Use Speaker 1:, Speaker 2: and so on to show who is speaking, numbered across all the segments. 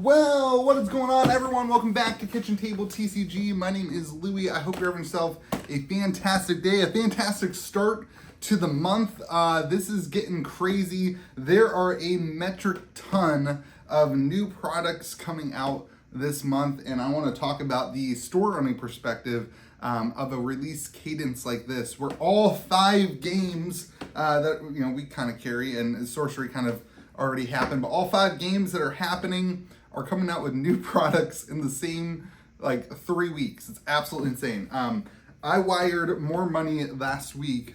Speaker 1: Well, what is going on, everyone? Welcome back to Kitchen Table TCG. My name is Louie. I hope you're having yourself a fantastic day, a fantastic start to the month. This is getting crazy. There are a metric ton of new products coming out this month, and I want to talk about the store running perspective of a release cadence like this, where all 5 games that we kind of carry, and sorcery kind of already happened, but all 5 games that are happening are coming out with new products in the same 3 weeks. It's absolutely insane. I wired more money last week,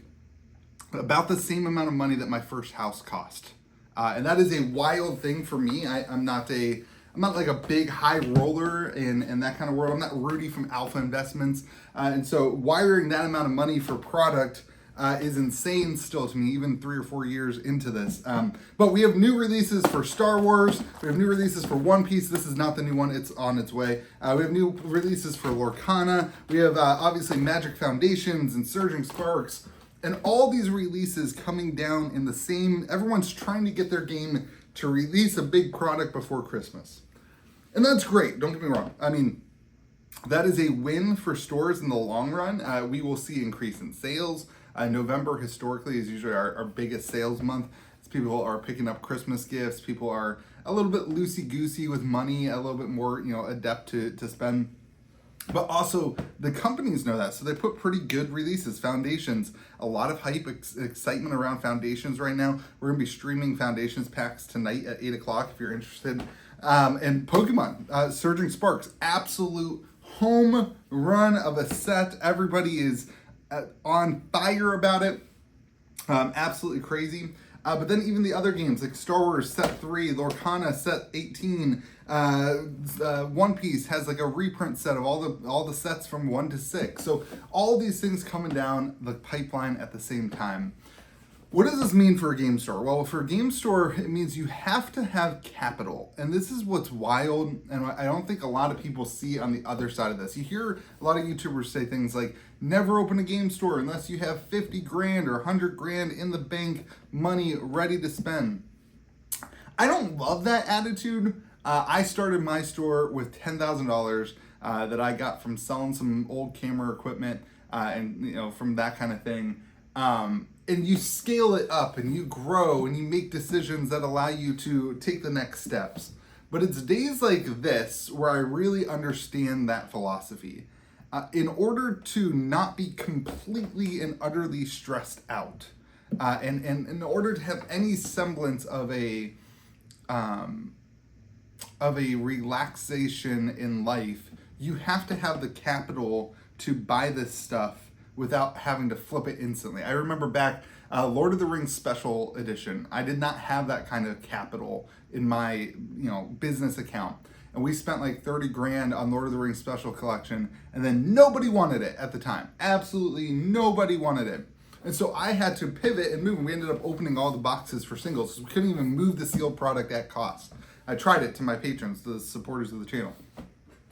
Speaker 1: about the same amount of money that my first house cost, and that is a wild thing for me. I'm not like a big high roller in that kind of world. I'm not Rudy from Alpha Investments, and so wiring that amount of money for product is insane still to me, even 3 or 4 years into this. But we have new releases for Star Wars. We have new releases for One Piece. This is not the new one. It's on its way. We have new releases for Lorcana. We have obviously Magic Foundations and Surging Sparks. And all these releases coming down in the same, everyone's trying to get their game to release a big product before Christmas. And that's great, don't get me wrong. I mean, that is a win for stores in the long run. We will see increase in sales. November historically is usually our biggest sales month. As people are picking up Christmas gifts, people are a little bit loosey-goosey with money, a little bit more adept to spend. But also, the companies know that, so they put pretty good releases. Foundations, a lot of hype, excitement around Foundations right now. We're going to be streaming Foundations packs tonight at 8 o'clock if you're interested. And Pokemon, Surging Sparks, absolute home run of a set. Everybody is on fire about it. Absolutely crazy. But then even the other games like Star Wars Set 3, Lorcana Set 18, One Piece has like a reprint set of all the sets from 1 to 6. So all these things coming down the pipeline at the same time. What does this mean for a game store? Well, for a game store, it means you have to have capital. And this is what's wild, and I don't think a lot of people see on the other side of this. You hear a lot of YouTubers say things like, never open a game store unless you have 50 grand or 100 grand in the bank, money ready to spend. I don't love that attitude. I started my store with $10,000 that I got from selling some old camera equipment and from that kind of thing. And you scale it up and you grow and you make decisions that allow you to take the next steps. But it's days like this where I really understand that philosophy. In order to not be completely and utterly stressed out, and in order to have any semblance of a relaxation in life, you have to have the capital to buy this stuff without having to flip it instantly. I remember back, Lord of the Rings Special Edition, I did not have that kind of capital in my business account. And we spent like 30 grand on Lord of the Rings Special Collection, and then nobody wanted it at the time. Absolutely nobody wanted it. And so I had to pivot and move, and we ended up opening all the boxes for singles. So we couldn't even move the sealed product at cost. I tried it to my patrons, the supporters of the channel.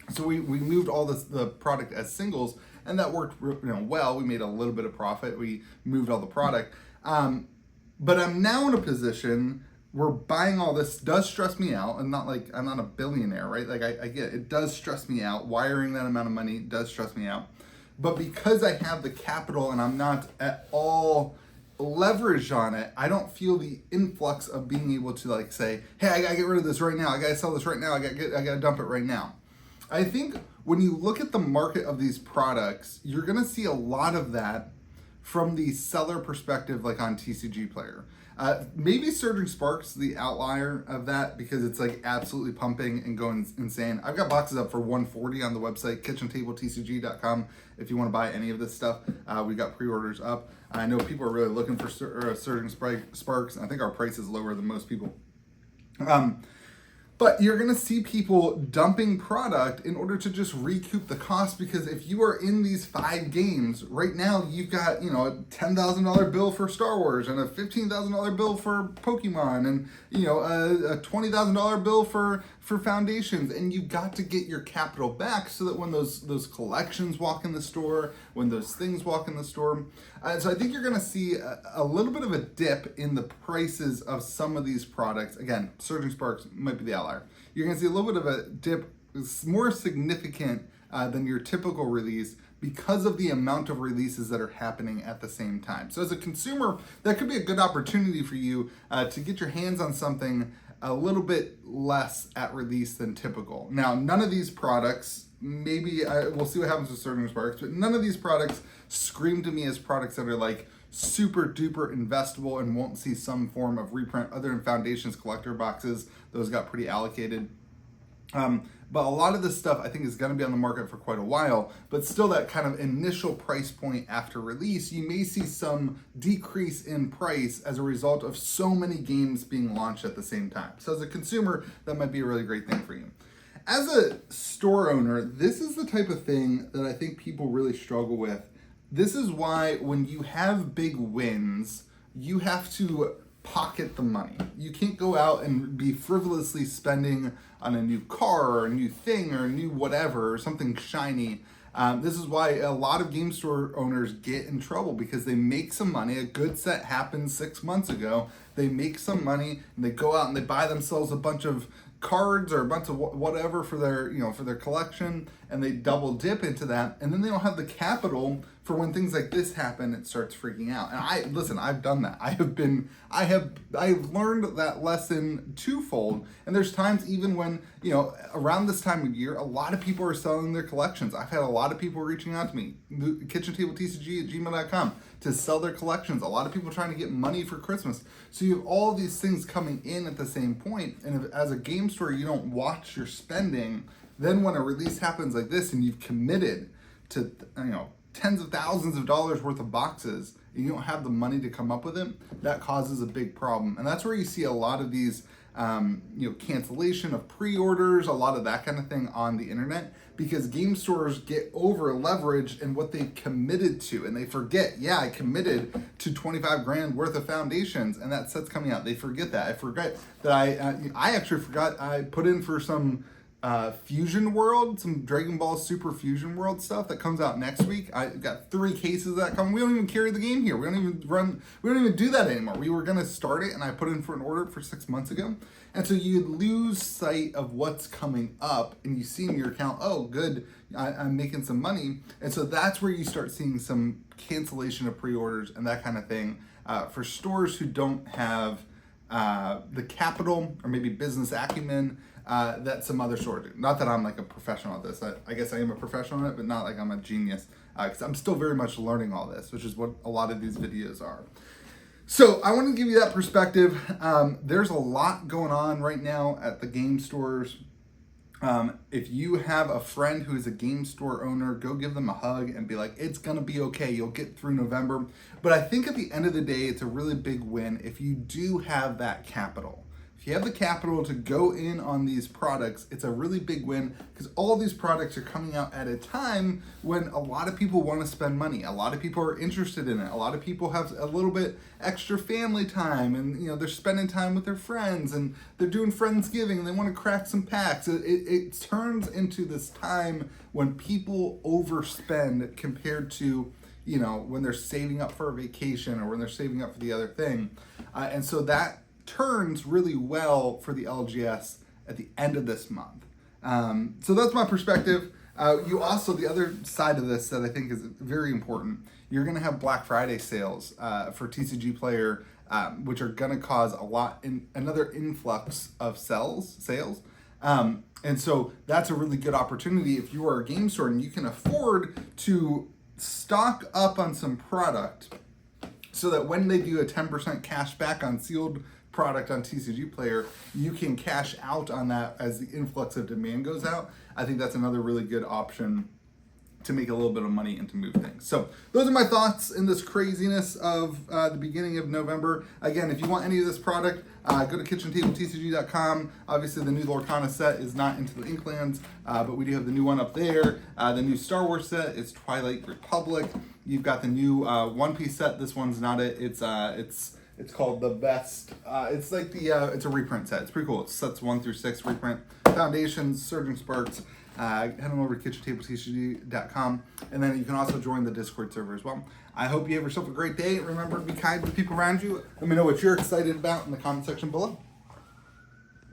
Speaker 1: So we moved all the product as singles, and that worked well. We made a little bit of profit. We moved all the product. But I'm now in a position where buying all this does stress me out. And I'm not a billionaire, right? I get it does stress me out. Wiring that amount of money does stress me out. But because I have the capital and I'm not at all leveraged on it, I don't feel the influx of being able to say, hey, I gotta get rid of this right now. I gotta sell this right now. I gotta dump it right now. I think when you look at the market of these products, you're gonna see a lot of that from the seller perspective, like on TCG Player. Maybe Surging Sparks, the outlier of that, because it's absolutely pumping and going insane. I've got boxes up for $140 on the website, KitchenTableTCG.com, if you want to buy any of this stuff. We got pre-orders up. I know people are really looking for Surging Sparks. I think our price is lower than most people. But you're going to see people dumping product in order to just recoup the cost, because if you are in these 5 games, right now you've got, a $10,000 bill for Star Wars and a $15,000 bill for Pokemon and, a $20,000 bill for Foundations, and you've got to get your capital back so that when those collections walk in the store, when those things walk in the store. So I think you're going to see a little bit of a dip in the prices of some of these products. Again, Surging Sparks might be the outlier. you're going to see a little bit of a dip. It's more significant than your typical release because of the amount of releases that are happening at the same time. So as a consumer, that could be a good opportunity for you to get your hands on something a little bit less at release than typical. Now, none of these products, we'll see what happens with Surging Sparks, but none of these products scream to me as products that are like super duper investable and won't see some form of reprint other than Foundations collector boxes. Those got pretty allocated. But a lot of this stuff I think is going to be on the market for quite a while, but still that kind of initial price point after release, you may see some decrease in price as a result of so many games being launched at the same time. So as a consumer, that might be a really great thing for you. As a store owner, this is the type of thing that I think people really struggle with. This is why when you have big wins, you have to pocket the money. You can't go out and be frivolously spending on a new car or a new thing or a new whatever or something shiny. This is why a lot of game store owners get in trouble, because they make some money. A good set happened 6 months ago. They make some money and they go out and they buy themselves a bunch of cards or a bunch of whatever for their collection, and they double dip into that, and then they don't have the capital for when things like this happen. It starts freaking out. And I've done that. I've learned that lesson twofold. And there's times even when, around this time of year, a lot of people are selling their collections. I've had a lot of people reaching out to me, KitchenTableTCG@gmail.com, to sell their collections. A lot of people trying to get money for Christmas. So you have all these things coming in at the same point. And if, as a game store, you don't watch your spending, then when a release happens like this and you've committed to, tens of thousands of dollars worth of boxes, and you don't have the money to come up with it, that causes a big problem. And that's where you see a lot of these, cancellation of pre-orders, a lot of that kind of thing on the internet, because game stores get over leveraged in what they've committed to, and they forget, I committed to 25 grand worth of Foundations, and that set's coming out. They forget that. I forget that I actually forgot I put in for some Fusion World, some Dragon Ball Super Fusion World stuff that comes out next week. I got 3 cases of that coming. We don't even carry the game here. We don't even do that anymore. We were gonna start it, and I put in for an order for 6 months ago. And so you lose sight of what's coming up, and you see in your account, oh, good, I'm making some money. And so that's where you start seeing some cancellation of pre-orders and that kind of thing for stores who don't have the capital or maybe business acumen that some other stores do. Not that I'm like a professional at this. I guess I am a professional at it, but not like I'm a genius, because I'm still very much learning all this, which is what a lot of these videos are. So I want to give you that perspective. There's a lot going on right now at the game stores. If you have a friend who is a game store owner, go give them a hug and be like, it's going to be okay. You'll get through November. But I think at the end of the day, it's a really big win if you do have that capital. If you have the capital to go in on these products, it's a really big win, because all these products are coming out at a time when a lot of people want to spend money. A lot of people are interested in it. A lot of people have a little bit extra family time, and they're spending time with their friends, and they're doing Friendsgiving, and they want to crack some packs. It turns into this time when people overspend compared to when they're saving up for a vacation or when they're saving up for the other thing. And so that turns really well for the LGS at the end of this month. So that's my perspective. You also, the other side of this that I think is very important, you're going to have Black Friday sales for TCG Player, which are going to cause another influx of sales. And so that's a really good opportunity if you are a game store and you can afford to stock up on some product, so that when they do a 10% cash back on sealed product on TCG Player, you can cash out on that as the influx of demand goes out. I think that's another really good option to make a little bit of money and to move things. So those are my thoughts in this craziness of the beginning of November. Again, if you want any of this product, go to KitchenTableTCG.com. Obviously, the new Lorcana set is not into the Inklands, but we do have the new one up there. The new Star Wars set is Twilight Republic. You've got the new One Piece set. This one's not it. It's called The Best. It's like it's a reprint set. It's pretty cool. It's sets 1 through 6 reprint. Foundations, Surging Sparks. Head on over to KitchenTableTCG.com, and then you can also join the Discord server as well. I hope you have yourself a great day. Remember to be kind to the people around you. Let me know what you're excited about in the comment section below.